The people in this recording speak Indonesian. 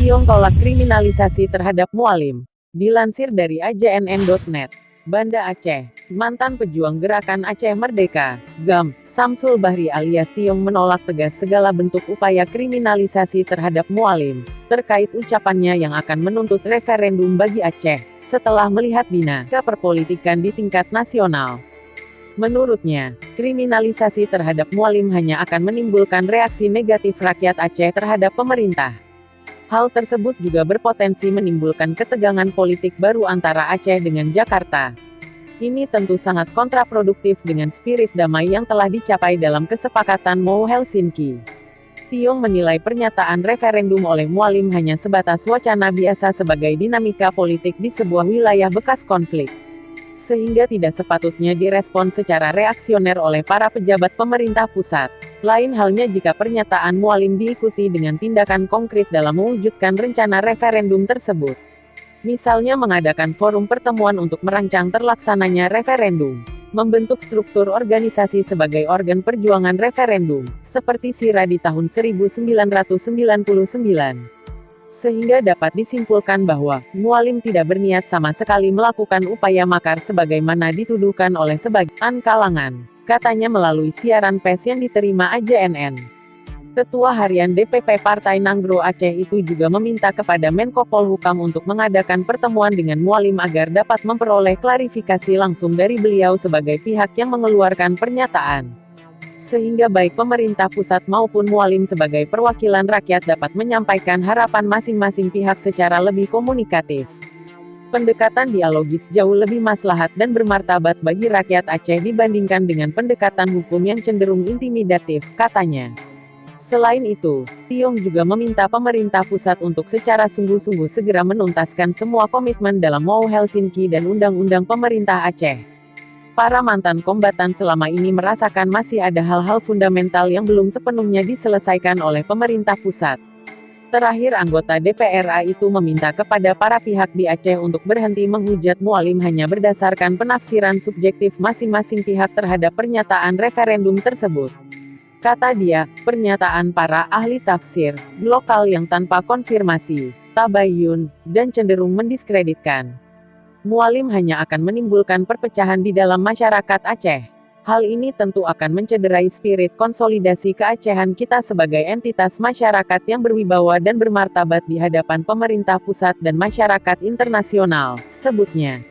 Tiong tolak kriminalisasi terhadap mualim. Dilansir dari ajnn.net. Banda Aceh, mantan pejuang gerakan Aceh Merdeka, GAM, Samsul Bahri alias Tiong menolak tegas segala bentuk upaya kriminalisasi terhadap mualim, terkait ucapannya yang akan menuntut referendum bagi Aceh, setelah melihat dinamika perpolitikan di tingkat nasional. Menurutnya, kriminalisasi terhadap mualim hanya akan menimbulkan reaksi negatif rakyat Aceh terhadap pemerintah. Hal tersebut juga berpotensi menimbulkan ketegangan politik baru antara Aceh dengan Jakarta. Ini tentu sangat kontraproduktif dengan spirit damai yang telah dicapai dalam kesepakatan MOU Helsinki. Tiong menilai pernyataan referendum oleh mualim hanya sebatas wacana biasa sebagai dinamika politik di sebuah wilayah bekas konflik, sehingga tidak sepatutnya direspon secara reaksioner oleh para pejabat pemerintah pusat. Lain halnya jika pernyataan mualim diikuti dengan tindakan konkret dalam mewujudkan rencana referendum tersebut. Misalnya mengadakan forum pertemuan untuk merancang terlaksananya referendum, membentuk struktur organisasi sebagai organ perjuangan referendum, seperti SIRA di tahun 1999. Sehingga dapat disimpulkan bahwa, mualim tidak berniat sama sekali melakukan upaya makar sebagaimana dituduhkan oleh sebagian kalangan, katanya melalui siaran pers yang diterima AJNN. Ketua Harian DPP Partai Nanggro Aceh itu juga meminta kepada Menko Polhukam untuk mengadakan pertemuan dengan mualim agar dapat memperoleh klarifikasi langsung dari beliau sebagai pihak yang mengeluarkan pernyataan, sehingga baik pemerintah pusat maupun mualim sebagai perwakilan rakyat dapat menyampaikan harapan masing-masing pihak secara lebih komunikatif. Pendekatan dialogis jauh lebih maslahat dan bermartabat bagi rakyat Aceh dibandingkan dengan pendekatan hukum yang cenderung intimidatif, katanya. Selain itu, Tiong juga meminta pemerintah pusat untuk secara sungguh-sungguh segera menuntaskan semua komitmen dalam MOU Helsinki dan Undang-Undang Pemerintah Aceh. Para mantan kombatan selama ini merasakan masih ada hal-hal fundamental yang belum sepenuhnya diselesaikan oleh pemerintah pusat. Terakhir anggota DPRA itu meminta kepada para pihak di Aceh untuk berhenti menghujat mualim hanya berdasarkan penafsiran subjektif masing-masing pihak terhadap pernyataan referendum tersebut. Kata dia, pernyataan para ahli tafsir lokal yang tanpa konfirmasi, tabayun, dan cenderung mendiskreditkan mualim hanya akan menimbulkan perpecahan di dalam masyarakat Aceh. Hal ini tentu akan mencederai spirit konsolidasi keacehan kita sebagai entitas masyarakat yang berwibawa dan bermartabat di hadapan pemerintah pusat dan masyarakat internasional, sebutnya.